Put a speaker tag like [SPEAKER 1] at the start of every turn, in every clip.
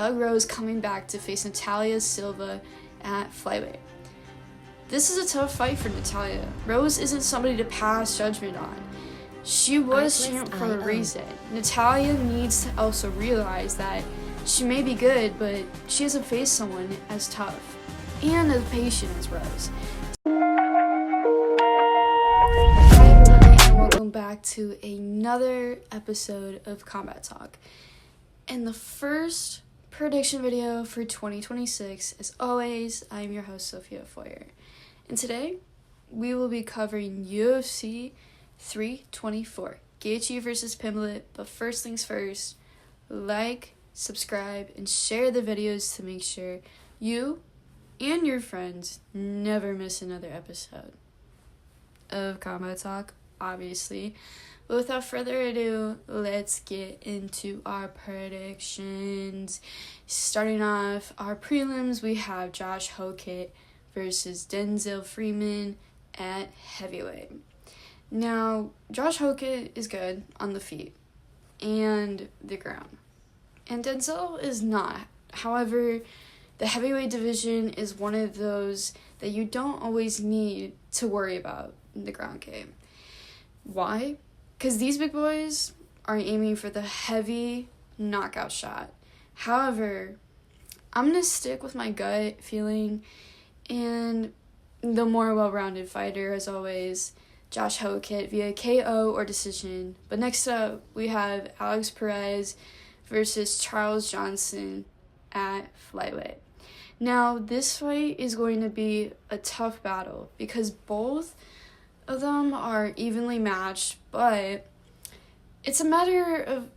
[SPEAKER 1] Thug Rose coming back to face Natalia Silva at flyweight. This is a tough fight for Natalia. Rose isn't somebody to pass judgment on. She was champ for a reason. Natalia needs to also realize that she may be good, but she hasn't faced someone as tough and as patient as Rose. Hi everybody, and welcome back to another episode of Combat Talk. And the first prediction video for 2026, as always, I'm your host, Sophia Foyer. And today, we will be covering UFC 324, Gaethje versus Pimblett. But first things first, like, subscribe, and share the videos to make sure you and your friends never miss another episode of Combat Talk, obviously. But without further ado, let's get into our predictions. Starting off our prelims, we have Josh Hokett versus Denzel Freeman at heavyweight. Now, Josh Hokett is good on the feet and the ground, and Denzel is not. However, the heavyweight division is one of those that you don't always need to worry about in the ground game. Why? Because these big boys are aiming for the heavy knockout shot. However, I'm going to stick with my gut feeling and the more well-rounded fighter, as always, Josh Hokett via KO or decision. But next up, we have Alex Perez versus Charles Johnson at flyweight. Now, this fight is going to be a tough battle because both of them are evenly matched, but it's a matter of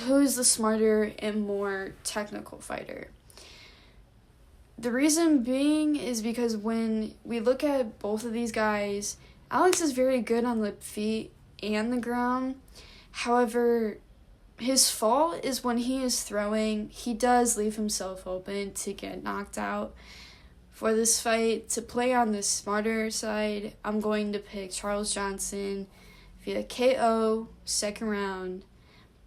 [SPEAKER 1] who's the smarter and more technical fighter. The reason being is because when we look at both of these guys, Alex is very good on the feet and the ground. However, his fault is when he is throwing, he does leave himself open to get knocked out. For this fight, to play on the smarter side, I'm going to pick Charles Johnson via KO, second round.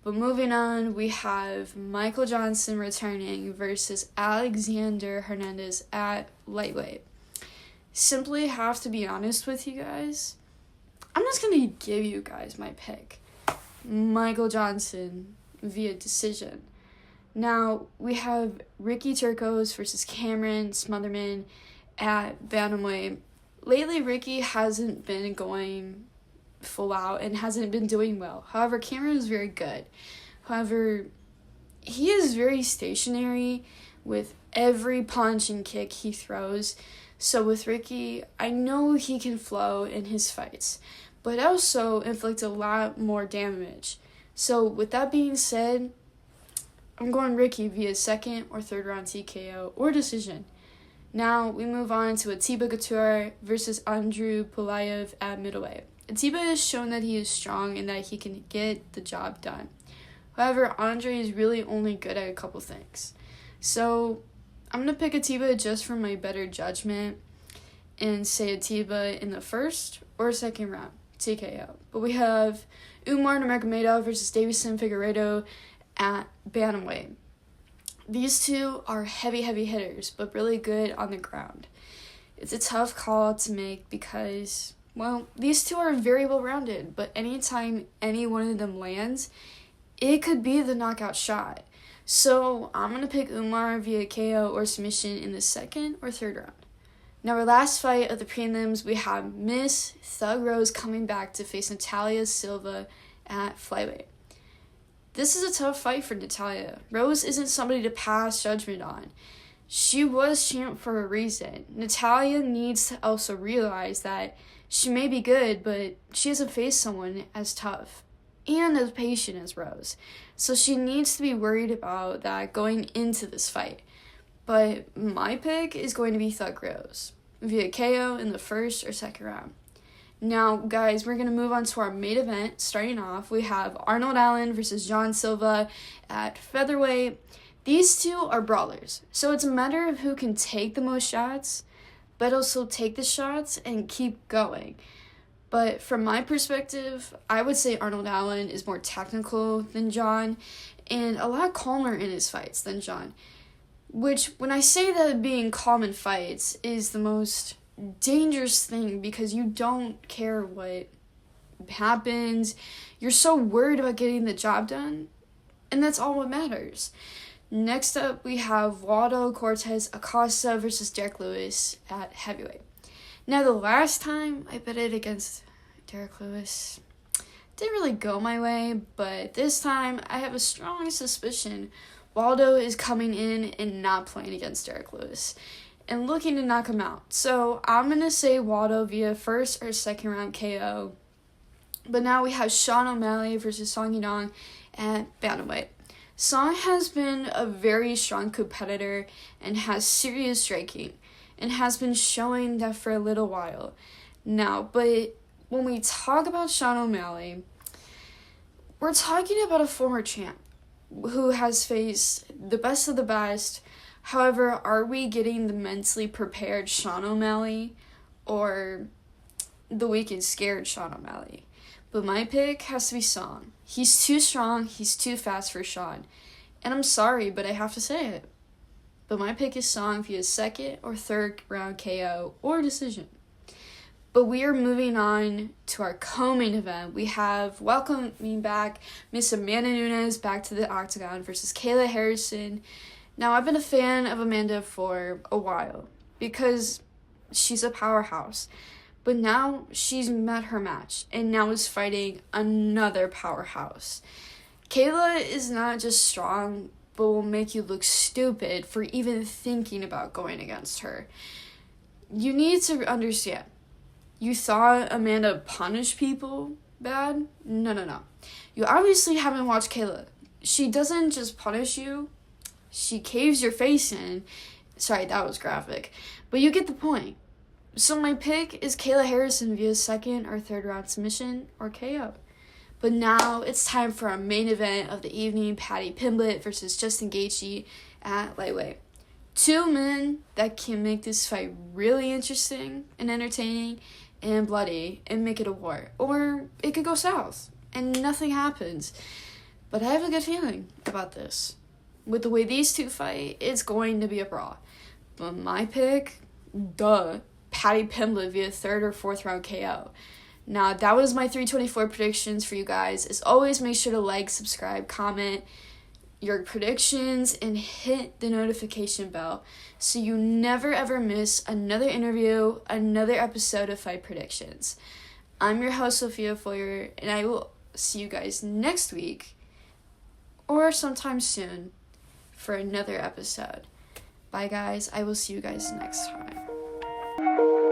[SPEAKER 1] But moving on, we have Michael Johnson returning versus Alexander Hernandez at lightweight. Simply have to be honest with you guys. I'm just going to give you guys my pick. Michael Johnson via decision. Now, we have Ricky Turcos versus Cameron Smotherman at bantamweight. Lately, Ricky hasn't been going full out and hasn't been doing well. However, Cameron is very good. However, he is very stationary with every punch and kick he throws. So with Ricky, I know he can flow in his fights, but also inflict a lot more damage. So with that being said, I'm going Ricky via second or third round TKO or decision. Now we move on to Atiba Couture versus Andrew Pulayev at middleweight. Atiba has shown that he is strong and that he can get the job done. However, Andre is really only good at a couple things. So I'm going to pick Atiba just for my better judgment and say Atiba in the first or second round, TKO. But we have Umar Nurmagomedov versus Davison Figueiredo at bantamweight. These two are heavy hitters, but really good on the ground. It's a tough call to make because, well, these two are very well-rounded, but anytime any one of them lands, it could be the knockout shot. So I'm going to pick Umar via KO or submission in the second or third round. Now, our last fight of the prelims, we have Miss Thug Rose coming back to face Natalia Silva at flyweight. This is a tough fight for Natalia. Rose isn't somebody to pass judgment on. She was champ for a reason. Natalia needs to also realize that she may be good, but she hasn't faced someone as tough and as patient as Rose. So she needs to be worried about that going into this fight. But my pick is going to be Thug Rose via KO in the first or second round. Now, guys, we're going to move on to our main event. Starting off, we have Arnold Allen versus John Silva at featherweight. These two are brawlers, so it's a matter of who can take the most shots, but also take the shots and keep going. But from my perspective, I would say Arnold Allen is more technical than John and a lot calmer in his fights than John. Which, when I say that being calm in fights is the most dangerous thing, because you don't care what happens. You're so worried about getting the job done, and that's all what matters. Next up, we have Waldo Cortez Acosta versus Derek Lewis at heavyweight. Now, the last time I betted against Derek Lewis, didn't really go my way, but this time I have a strong suspicion Waldo is coming in and not playing against Derek Lewis and looking to knock him out. So I'm going to say Waldo via first or second round KO. But now we have Sean O'Malley versus Song Yadong at bantamweight. Song has been a very strong competitor and has serious striking and has been showing that for a little while now. But when we talk about Sean O'Malley, we're talking about a former champ who has faced the best of the best. However, are we getting the mentally prepared Sean O'Malley or the weak and scared Sean O'Malley? But my pick has to be Song. He's too strong, he's too fast for Sean. And I'm sorry, but I have to say it. But my pick is Song via second or third round KO or decision. But we are moving on to our co-main event. We have welcoming back Miss Amanda Nunes back to the octagon versus Kayla Harrison. Now, I've been a fan of Amanda for a while because she's a powerhouse. But now she's met her match and now is fighting another powerhouse. Kayla is not just strong, but will make you look stupid for even thinking about going against her. You need to understand. You thought Amanda punished people bad? No. You obviously haven't watched Kayla. She doesn't just punish you. She caves your face in. Sorry, that was graphic. But you get the point. So my pick is Kayla Harrison via second or third round submission or KO. But now it's time for our main event of the evening, Paddy Pimblett versus Justin Gaethje at lightweight. Two men that can make this fight really interesting and entertaining and bloody and make it a war. Or it could go south and nothing happens. But I have a good feeling about this. With the way these two fight, it's going to be a brawl. But my pick, Paddy Pimblett via third or fourth round KO. Now, that was my 324 predictions for you guys. As always, make sure to like, subscribe, comment your predictions, and hit the notification bell so you never ever miss another interview, another episode of Fight Predictions. I'm your host, Sophia Foyer, and I will see you guys next week or sometime soon for another episode. Bye, guys. I will see you guys next time.